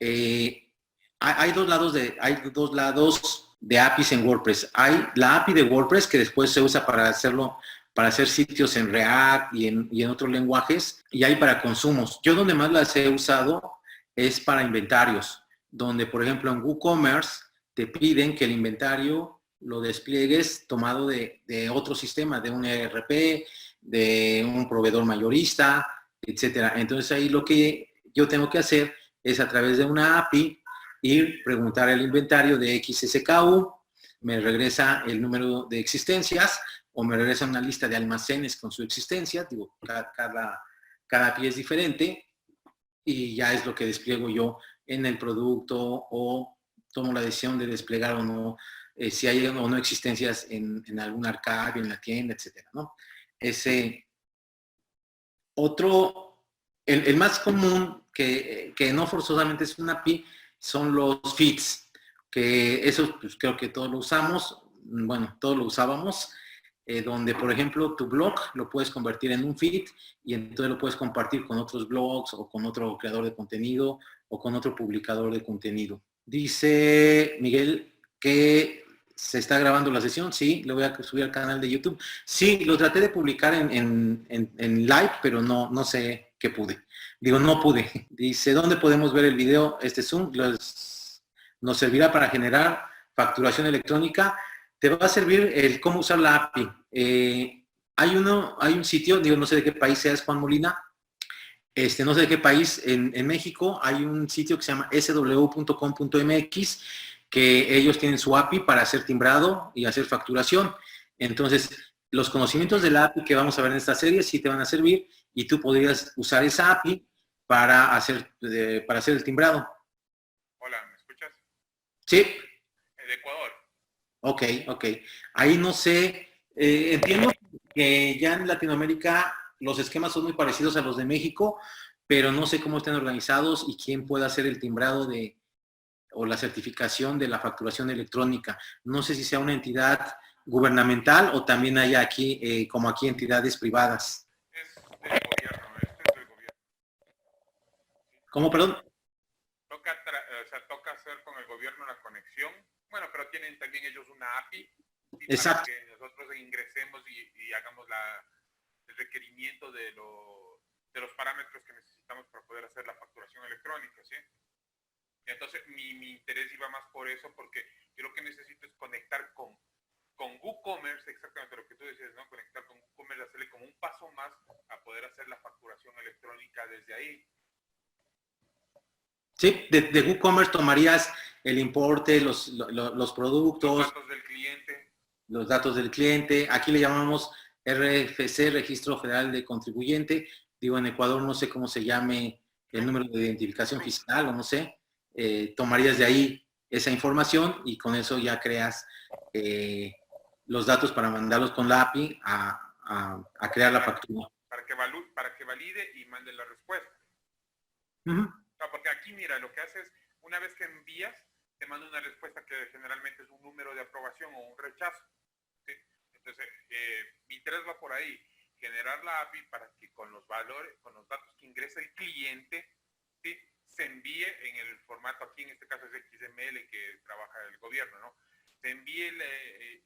hay dos lados de APIs en WordPress. Hay la API de WordPress que después se usa para hacer sitios en React y en otros lenguajes, y hay para consumos. Yo donde más las he usado es para inventarios, donde por ejemplo en WooCommerce te piden que el inventario lo despliegues tomado de otro sistema, de un ERP, de un proveedor mayorista, etcétera. Entonces ahí lo que yo tengo que hacer es a través de una API ir, preguntar el inventario de XSKU, me regresa el número de existencias o me regresa una lista de almacenes con su existencia, digo, cada API es diferente y ya es lo que despliego yo en el producto o tomo la decisión de desplegar o no, si hay o no existencias en algún arcade, en la tienda, etcétera, ¿no? Ese otro, el más común, que no forzosamente es una API, son los feeds, que eso pues, creo que todos lo usamos, bueno, todos lo usábamos, donde por ejemplo tu blog lo puedes convertir en un feed y entonces lo puedes compartir con otros blogs o con otro creador de contenido o con otro publicador de contenido. Dice Miguel que se está grabando la sesión, sí, lo voy a subir al canal de YouTube. Sí, lo traté de publicar en live, pero no sé qué pude. Digo, no pude. Dice, ¿dónde podemos ver el video? Este Zoom nos servirá para generar facturación electrónica. Te va a servir el cómo usar la API. Hay un sitio, digo, no sé de qué país seas, Juan Molina. No sé de qué país. En México hay un sitio que se llama sw.com.mx, que ellos tienen su API para hacer timbrado y hacer facturación. Entonces, los conocimientos de la API que vamos a ver en esta serie sí te van a servir y tú podrías usar esa API para hacer el timbrado. Hola, ¿me escuchas? Sí. De Ecuador. Ok. Ahí no sé, entiendo que ya en Latinoamérica los esquemas son muy parecidos a los de México, pero no sé cómo estén organizados y quién puede hacer el timbrado o la certificación de la facturación electrónica. No sé si sea una entidad gubernamental o también hay aquí, como aquí, entidades privadas. Es del gobierno, este es del gobierno. ¿Cómo, perdón? Toca hacer con el gobierno la conexión. Bueno, pero tienen también ellos una API. Exacto. Para que nosotros ingresemos y hagamos el requerimiento de los parámetros que necesitamos para poder hacer la facturación electrónica, ¿sí? Entonces, mi interés iba más por eso, porque yo lo que necesito es conectar con WooCommerce, exactamente lo que tú decías, ¿no? Conectar con WooCommerce, hacerle como un paso más a poder hacer la facturación electrónica desde ahí. Sí, de WooCommerce tomarías el importe, los Los productos, datos del cliente. los datos del cliente. Aquí le llamamos RFC, Registro Federal de Contribuyente. Digo, en Ecuador no sé cómo se llame el número de identificación fiscal o no sé. Tomarías de ahí esa información y con eso ya creas los datos para mandarlos con la API a crear la factura. Para que valide y mande la respuesta. Uh-huh. No, porque aquí, mira, lo que haces, una vez que envías, te manda una respuesta que generalmente es un número de aprobación o un rechazo. ¿Sí? Entonces, mi interés va por ahí, generar la API para que con los valores, con los datos que ingresa el cliente, ¿sí? Se envíe en el formato, aquí en este caso es XML que trabaja el gobierno, ¿no? Se envíe,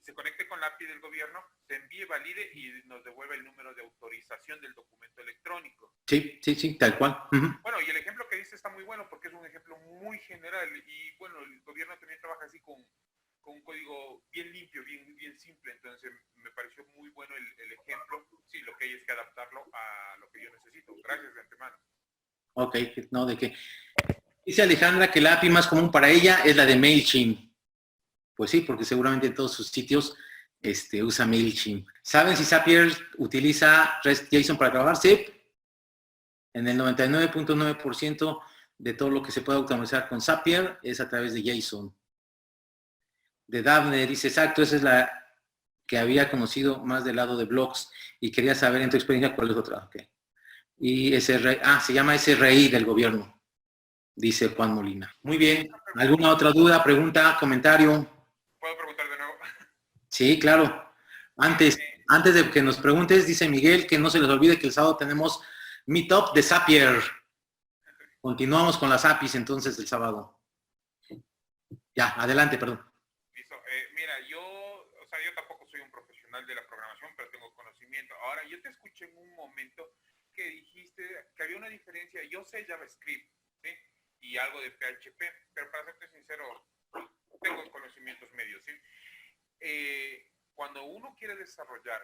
se conecte con la API del gobierno, se envíe, valide y nos devuelve el número de autorización del documento electrónico. Sí, tal cual. Uh-huh. Bueno, y el ejemplo que dice está muy bueno porque es un ejemplo muy general y bueno, el gobierno también trabaja así con un código bien limpio, bien simple, entonces me pareció muy bueno el ejemplo. Sí, lo que hay es que adaptarlo a lo que yo necesito. Gracias de antemano. Ok, no, de qué. Dice Alejandra que la API más común para ella es la de MailChimp. Pues sí, porque seguramente en todos sus sitios usa MailChimp. ¿Saben si Zapier utiliza REST-JSON para trabajar? Sí. En el 99.9% de todo lo que se puede automatizar con Zapier es a través de JSON. De Daphne dice, exacto, esa es la que había conocido más del lado de blogs y quería saber en tu experiencia cuál es otra. Okay. Y se llama SRI del gobierno, dice Juan Molina. Muy bien. ¿Alguna otra duda, pregunta, comentario? ¿Puedo preguntar de nuevo? Sí, claro. Antes de que nos preguntes, dice Miguel, que no se les olvide que el sábado tenemos Meetup de Zapier. Continuamos con las APIs entonces el sábado. Ya, adelante, perdón. Listo. Mira, yo tampoco soy un profesional de la programación, pero tengo conocimiento. Ahora, yo te escuché en un momento que dijiste que había una diferencia. Yo sé JavaScript, ¿sí? Y algo de PHP, pero para serte sincero, tengo conocimientos medios, ¿sí? Cuando uno quiere desarrollar,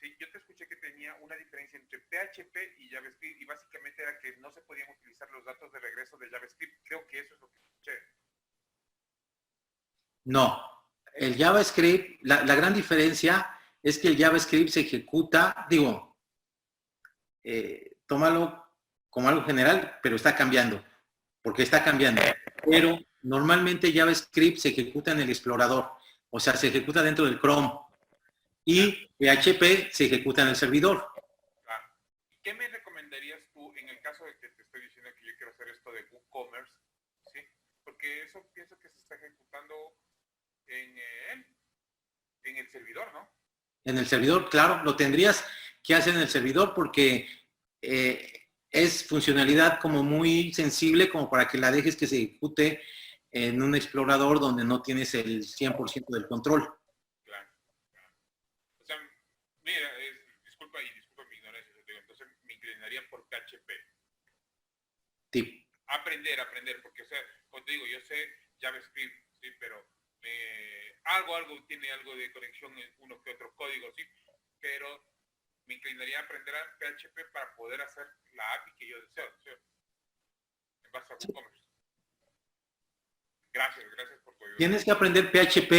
¿sí? Yo te escuché que tenía una diferencia entre PHP y JavaScript y básicamente era que no se podían utilizar los datos de regreso de JavaScript. Creo que eso es lo que escuché. No, el JavaScript, la gran diferencia es que el JavaScript se ejecuta, tómalo como algo general, pero está cambiando, porque está cambiando. Pero normalmente JavaScript se ejecuta en el explorador, o sea, se ejecuta dentro del Chrome. Y PHP se ejecuta en el servidor. ¿Qué me recomendarías tú en el caso de que te estoy diciendo que yo quiero hacer esto de WooCommerce? ¿Sí? Porque eso pienso que se está ejecutando en el servidor, ¿no? En el servidor, claro, lo tendrías que hacer en el servidor porque es funcionalidad como muy sensible como para que la dejes que se ejecute en un explorador donde no tienes el 100% del control. Claro. O sea, mira, disculpa mi ignorancia, entonces me inclinaría por PHP. Sí. Aprender, porque, o sea, como te digo, yo sé JavaScript, sí, pero tiene algo de conexión en uno que otro código, sí, pero me inclinaría a aprender a PHP para poder hacer la API que yo deseo, ¿sí? En base a WooCommerce. Gracias por tu ayuda. Tienes que aprender PHP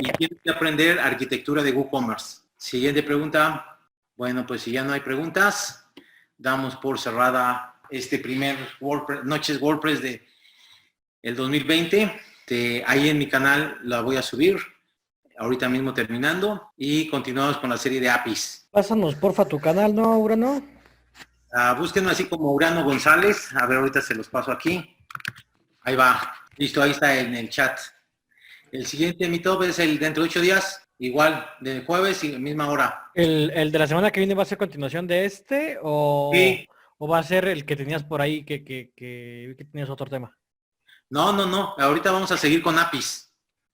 y tienes que aprender arquitectura de WooCommerce. Siguiente pregunta. Bueno, pues si ya no hay preguntas, damos por cerrada este primer Noches WordPress de el 2020. Ahí en mi canal la voy a subir, ahorita mismo terminando, y continuamos con la serie de APIs. Pásanos porfa tu canal, ¿no, Urano? Búsquenme así como Urano González. A ver, ahorita se los paso aquí. Ahí va. Listo, ahí está en el chat. El siguiente Meetup es el dentro de 8 días, igual, de jueves y misma hora. ¿El de la semana que viene va a ser continuación de este o, Sí. o va a ser el que tenías por ahí que tenías otro tema? No. Ahorita vamos a seguir con APIs.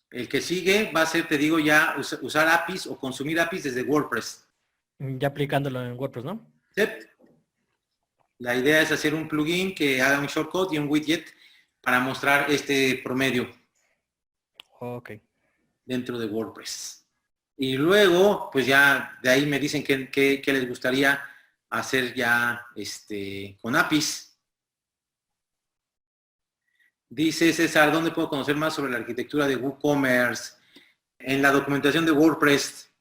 El que sigue va a ser, te digo, ya usar APIs o consumir APIs desde WordPress. Ya aplicándolo en WordPress, ¿no? Sí. La idea es hacer un plugin que haga un shortcut y un widget para mostrar este promedio Ok. dentro de WordPress. Y luego, pues ya de ahí me dicen qué les gustaría hacer ya con APIs. Dice César, ¿dónde puedo conocer más sobre la arquitectura de WooCommerce? En la documentación de WordPress.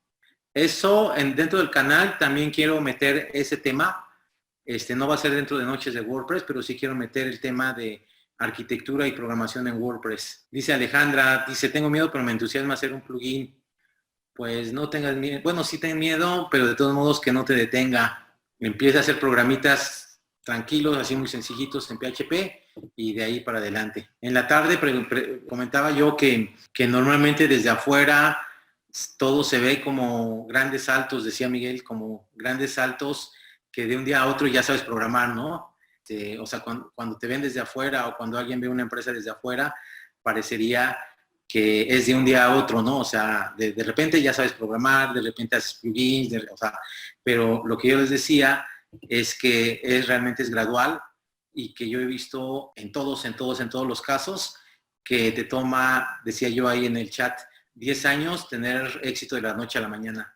Eso, dentro del canal también quiero meter ese tema. No va a ser dentro de Noches de WordPress, pero sí quiero meter el tema de arquitectura y programación en WordPress. Dice Alejandra, dice, tengo miedo, pero me entusiasma hacer un plugin. Pues no tengas miedo. Bueno, sí ten miedo, pero de todos modos que no te detenga. Empieza a hacer programitas tranquilos, así muy sencillitos en PHP y de ahí para adelante. En la tarde comentaba yo que normalmente desde afuera todo se ve como grandes saltos, decía Miguel, como grandes saltos que de un día a otro ya sabes programar, ¿no? O sea, cuando te ven desde afuera o cuando alguien ve una empresa desde afuera, parecería que es de un día a otro, ¿no? O sea, de repente ya sabes programar, de repente haces plugins, o sea, pero lo que yo les decía es que realmente es gradual y que yo he visto en todos los casos que te toma, decía yo ahí en el chat, 10 años tener éxito de la noche a la mañana.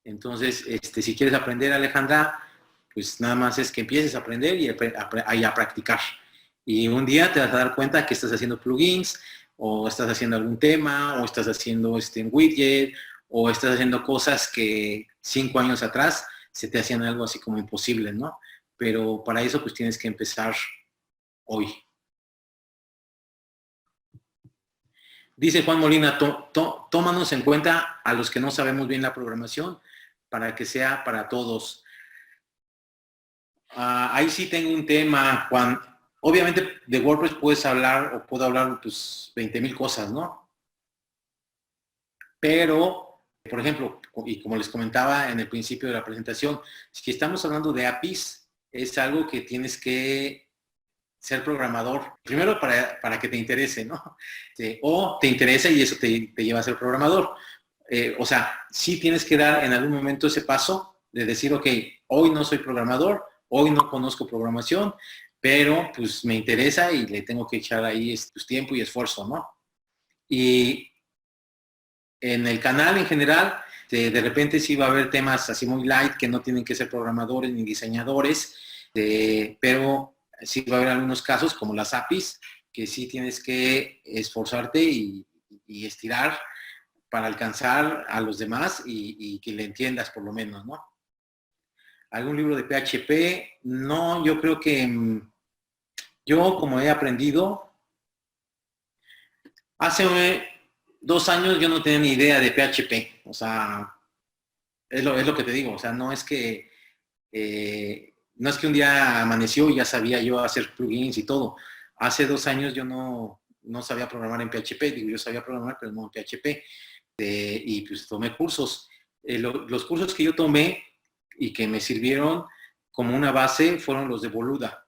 Entonces, si quieres aprender, Alejandra, pues nada más es que empieces a aprender y a practicar. Y un día te vas a dar cuenta que estás haciendo plugins, o estás haciendo algún tema, o estás haciendo un widget, o estás haciendo cosas que 5 años atrás se te hacían algo así como imposible, ¿no? Pero para eso pues tienes que empezar hoy. Dice Juan Molina, tómanos en cuenta a los que no sabemos bien la programación para que sea para todos. Ahí sí tengo un tema, Juan. Obviamente de WordPress puedes hablar, o puedo hablar pues 20,000 cosas, ¿no? Pero, por ejemplo, y como les comentaba en el principio de la presentación, si estamos hablando de APIs, es algo que tienes que ser programador, primero para que te interese, ¿no? O te interesa y eso te lleva a ser programador. O sea, sí tienes que dar en algún momento ese paso de decir, ok, hoy no soy programador, hoy no conozco programación, pero pues me interesa y le tengo que echar ahí tiempo y esfuerzo, ¿no? Y en el canal en general, de repente sí va a haber temas así muy light que no tienen que ser programadores ni diseñadores, pero sí va a haber algunos casos como las APIs que sí tienes que esforzarte y estirar para alcanzar a los demás y que le entiendas por lo menos, ¿no? ¿Algún libro de PHP? No, yo creo que yo como he aprendido, hace 2 años yo no tenía ni idea de PHP, o sea, es lo que te digo, o sea, no es que un día amaneció y ya sabía yo hacer plugins y todo. Hace 2 años yo no sabía programar en PHP, digo, yo sabía programar, pero no en PHP. Y pues tomé cursos. Los cursos que yo tomé y que me sirvieron como una base fueron los de Boluda.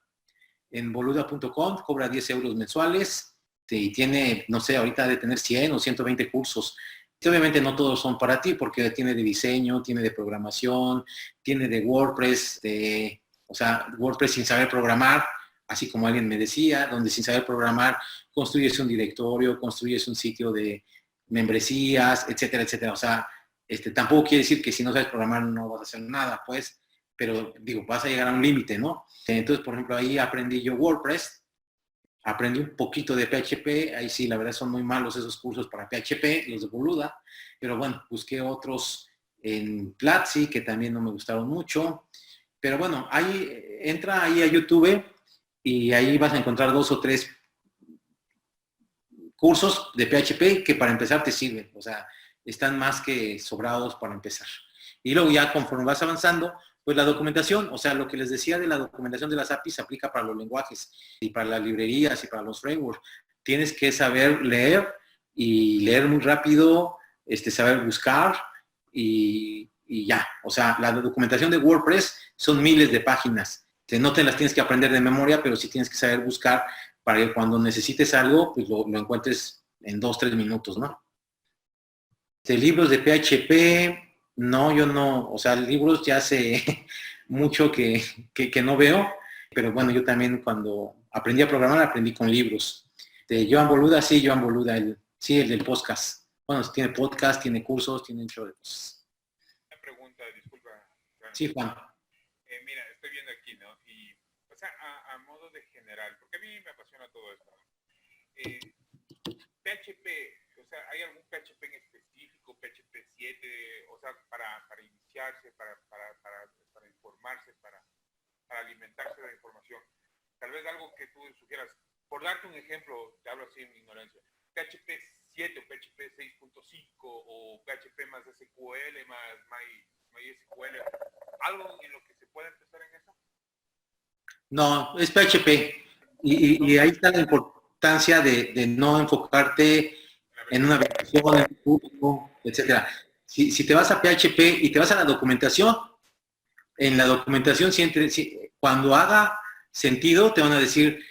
En boluda.com cobra 10 euros mensuales y tiene, no sé, ahorita de tener 100 o 120 cursos. Y obviamente no todos son para ti porque tiene de diseño, tiene de programación, tiene de WordPress, o sea, WordPress sin saber programar, así como alguien me decía, donde sin saber programar construyes un directorio, construyes un sitio de membresías, etcétera, etcétera. O sea, tampoco quiere decir que si no sabes programar no vas a hacer nada, pues, pero digo, vas a llegar a un límite, ¿no? Entonces, por ejemplo, ahí aprendí yo WordPress, aprendí un poquito de PHP, ahí sí, la verdad son muy malos esos cursos para PHP, los de Boluda, pero bueno, busqué otros en Platzi que también no me gustaron mucho, pero bueno, ahí entra ahí a YouTube y ahí vas a encontrar 2 o 3 cursos de PHP que para empezar te sirven, o sea, están más que sobrados para empezar. Y luego ya conforme vas avanzando, pues la documentación, o sea, lo que les decía de la documentación de las APIs se aplica para los lenguajes y para las librerías y para los frameworks. Tienes que saber leer y leer muy rápido, saber buscar y ya. O sea, la documentación de WordPress son miles de páginas. No te las tienes que aprender de memoria, pero sí tienes que saber buscar para que cuando necesites algo, pues lo encuentres en 2, 3 minutos, ¿no? Libros de PHP, no, yo no, o sea, libros ya hace mucho que no veo. pero bueno, yo también cuando aprendí a programar, aprendí con libros. De Joan Boluda, sí, Joan Boluda, el del podcast. Bueno, tiene podcast, tiene cursos, tiene un show de cosas. Una pregunta, disculpa. Sí, Juan. Mira, estoy viendo aquí, ¿no? Y, o sea, a modo de general, porque a mí me apasiona todo esto. PHP, o sea, ¿hay algún PHP en específico, PHP 7, o sea, para iniciarse, para informarse, para alimentarse de información? Tal vez algo que tú sugieras, por darte un ejemplo, te hablo así en mi ignorancia, PHP 7 o PHP 6.5 o PHP más SQL más MySQL, ¿algo en lo que se pueda empezar en eso? No, es PHP. Y ahí está la importancia de no enfocarte en una versión, en un público, etcétera. Si te vas a PHP y te vas a la documentación, en la documentación siempre, cuando haga sentido, te van a decir,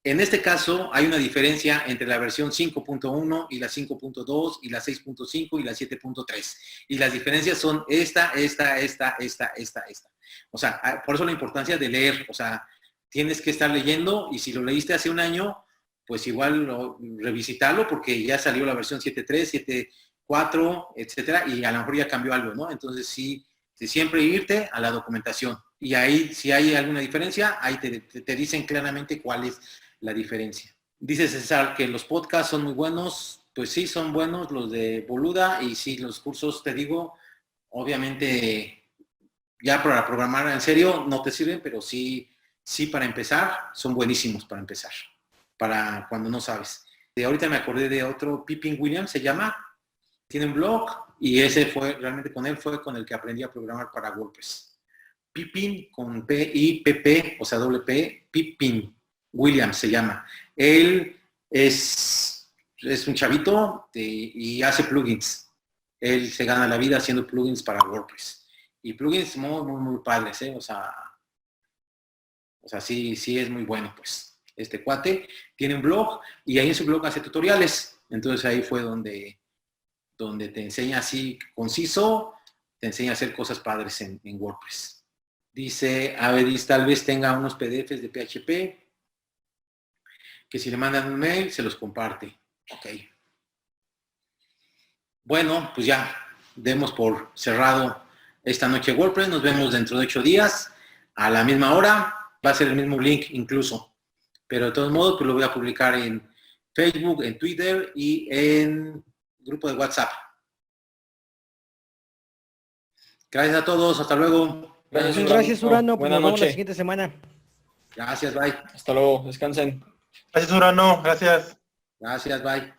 en este caso hay una diferencia entre la versión 5.1 y la 5.2 y la 6.5 y la 7.3. Y las diferencias son esta. O sea, por eso la importancia de leer. O sea, tienes que estar leyendo y si lo leíste hace un año, pues igual revisitarlo porque ya salió la versión 7.3, 7.4, etcétera, y a lo mejor ya cambió algo, ¿no? Entonces sí, siempre irte a la documentación. Y ahí, si hay alguna diferencia, ahí te dicen claramente cuál es la diferencia. Dice César que los podcasts son muy buenos. Pues sí, son buenos los de Boluda. Y sí, los cursos, te digo, obviamente, ya para programar en serio no te sirven, pero sí para empezar, son buenísimos para empezar. Para cuando no sabes. Ahorita me acordé de otro, Pippin Williams se llama. Tiene un blog y ese fue, realmente con él fue con el que aprendí a programar para WordPress. Pippin con P-I-P-P, o sea, doble P, Pippin Williams se llama. Él es un chavito y hace plugins. Él se gana la vida haciendo plugins para WordPress. Y plugins muy padres, ¿eh? O sea, sí es muy bueno, pues. Este cuate tiene un blog y ahí en su blog hace tutoriales. Entonces ahí fue donde te enseña así conciso, te enseña a hacer cosas padres en WordPress. Dice Avedis, tal vez tenga unos PDFs de PHP que si le mandan un mail se los comparte. Ok. Bueno, pues ya demos por cerrado esta noche WordPress. Nos vemos dentro de 8 días a la misma hora. Va a ser el mismo link incluso. Pero de todos modos, pues lo voy a publicar en Facebook, en Twitter y en grupo de WhatsApp. Gracias a todos. Hasta luego. Gracias, Urano. Pues Buenas nos vemos la noches. siguiente semana. Gracias, bye. Hasta luego. Descansen. Gracias, Urano. Gracias. Gracias, bye.